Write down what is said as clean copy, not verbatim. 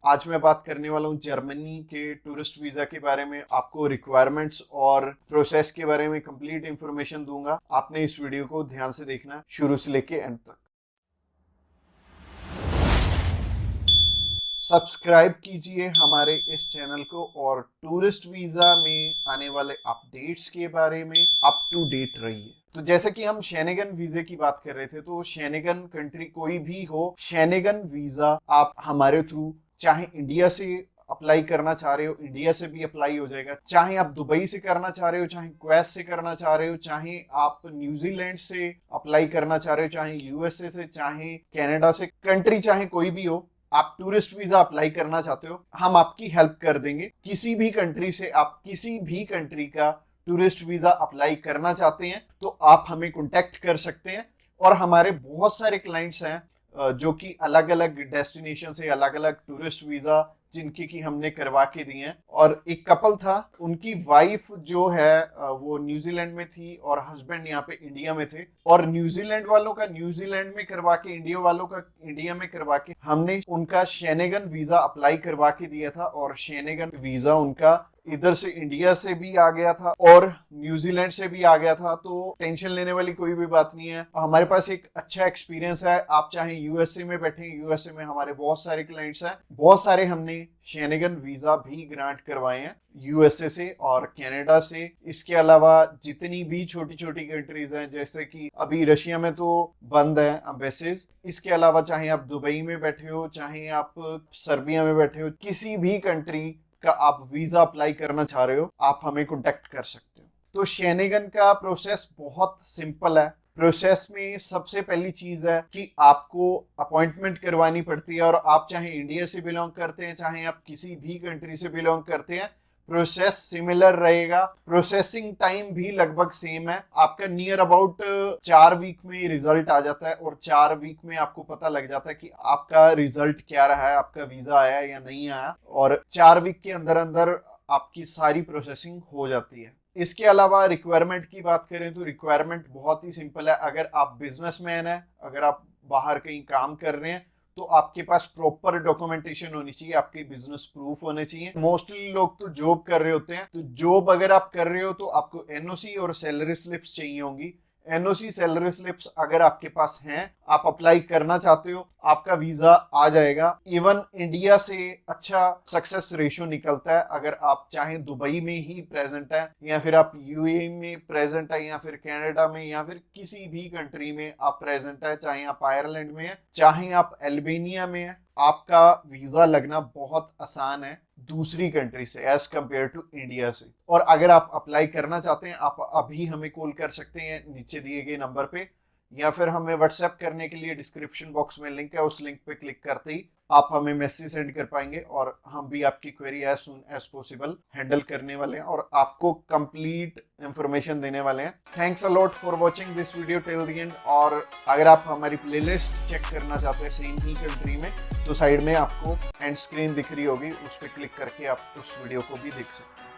आज मैं बात करने वाला हूँ जर्मनी के टूरिस्ट वीजा के बारे में। आपको रिक्वायरमेंट्स और प्रोसेस के बारे में कंप्लीट इंफॉर्मेशन दूंगा। आपने इस वीडियो को ध्यान से देखना, शुरू से लेके एंड तक। सब्सक्राइब कीजिए हमारे इस चैनल को और टूरिस्ट वीजा में आने वाले अपडेट्स के बारे में अप टू डेट रहिए। तो जैसे कि हम शेनेगन वीजे की बात कर रहे थे, तो शेनेगन कंट्री कोई भी हो, शेनेगन वीजा आप हमारे थ्रू चाहे इंडिया से अप्लाई करना चाह रहे हो, इंडिया से भी अप्लाई हो जाएगा। चाहे आप दुबई से करना चाह रहे हो, चाहे क्वेत से करना चाह रहे हो, चाहे आप न्यूजीलैंड से अप्लाई करना चाह रहे हो, चाहे यूएसए से, चाहे कनाडा से, कंट्री चाहे कोई भी हो, आप टूरिस्ट वीजा अप्लाई करना चाहते हो, हम आपकी हेल्प कर देंगे। किसी भी कंट्री से आप किसी भी कंट्री का टूरिस्ट वीजा अप्लाई करना चाहते हैं तो आप हमें कांटेक्ट कर सकते हैं। और हमारे बहुत सारे क्लाइंट्स हैं जो कि अलग अलग डेस्टिनेशन से अलग अलग टूरिस्ट वीजा जिनकी की हमने करवा के दिए हैं। और एक कपल था, उनकी वाइफ जो है वो न्यूजीलैंड में थी और हस्बैंड यहाँ पे इंडिया में थे। और न्यूजीलैंड वालों का न्यूजीलैंड में करवा के, इंडिया वालों का इंडिया में करवा के हमने उनका शेनेगन वीजा अप्लाई करवा के दिया था। और शेनेगन वीजा उनका इधर से इंडिया से भी आ गया था और न्यूजीलैंड से भी आ गया था। तो टेंशन लेने वाली कोई भी बात नहीं है। हमारे पास एक अच्छा एक्सपीरियंस है। आप चाहे यूएसए में बैठे, यूएसए में हमारे बहुत सारे क्लाइंट्स हैं, बहुत सारे हमने शेनेगन वीजा भी ग्रांट करवाए हैं यूएसए से और कनाडा से। इसके अलावा जितनी भी छोटी छोटी कंट्रीज हैं, जैसे कि अभी रशिया में तो बंद है एम्बेसीज, इसके अलावा चाहे आप दुबई में बैठे हो, चाहे आप सर्बिया में बैठे हो, किसी भी कंट्री का आप वीजा अप्लाई करना चाह रहे हो, आप हमें कांटेक्ट कर सकते हो। तो शेनेगन का प्रोसेस बहुत सिंपल है। प्रोसेस में सबसे पहली चीज है कि आपको अपॉइंटमेंट करवानी पड़ती है। और आप चाहे इंडिया से बिलोंग करते हैं, चाहे आप किसी भी कंट्री से बिलोंग करते हैं, प्रोसेस सिमिलर रहेगा। प्रोसेसिंग टाइम भी लगभग सेम है। आपका नियर अबाउट 4 वीक में रिजल्ट आ जाता है और 4 वीक में आपको पता लग जाता है कि आपका रिजल्ट क्या रहा है, आपका वीजा आया या नहीं आया। और 4 वीक के अंदर अंदर आपकी सारी प्रोसेसिंग हो जाती है। इसके अलावा रिक्वायरमेंट की बात करें तो रिक्वायरमेंट बहुत ही सिंपल है। अगर आप बिजनेसमैन हैं, अगर आप बाहर कहीं काम कर रहे हैं, तो आपके पास प्रॉपर डॉक्यूमेंटेशन होनी चाहिए, आपके बिजनेस प्रूफ होने चाहिए। मोस्टली लोग तो जॉब कर रहे होते हैं, तो जॉब अगर आप कर रहे हो तो आपको एनओसी और सैलरी स्लिप्स चाहिए होंगी। एनओसी सैलरी स्लिप्स अगर आपके पास हैं, आप अप्लाई करना चाहते हो, आपका वीजा आ जाएगा। इवन इंडिया से अच्छा सक्सेस रेशियो निकलता है। अगर आप चाहे दुबई में ही प्रेजेंट है, या फिर आप यूएई में प्रेजेंट है, या फिर कनाडा में, या फिर किसी भी कंट्री में आप प्रेजेंट है, चाहे आप आयरलैंड में है, चाहे आप अल्बानिया में है, आपका वीजा लगना बहुत आसान है दूसरी कंट्री से एज कंपेयर टू इंडिया से। और अगर आप अप्लाई करना चाहते हैं, आप अभी हमें कॉल कर सकते हैं नीचे दिए गए नंबर पे, या फिर हमें व्हाट्सएप करने के लिए डिस्क्रिप्शन बॉक्स में लिंक है, उस लिंक पे क्लिक करते ही आप हमें मैसेज सेंड कर पाएंगे और हम भी आपकी query as soon as possible handle करने वाले हैं और आपको कंप्लीट इंफॉर्मेशन देने वाले हैं। Thanks a lot for watching this video till the end. और अगर आप हमारी प्लेलिस्ट चेक करना चाहते हैं सेम ही कंट्री में, तो साइड में आपको एंड स्क्रीन दिख रही होगी, उस पर क्लिक करके आप उस वीडियो को भी देख सकते हैं।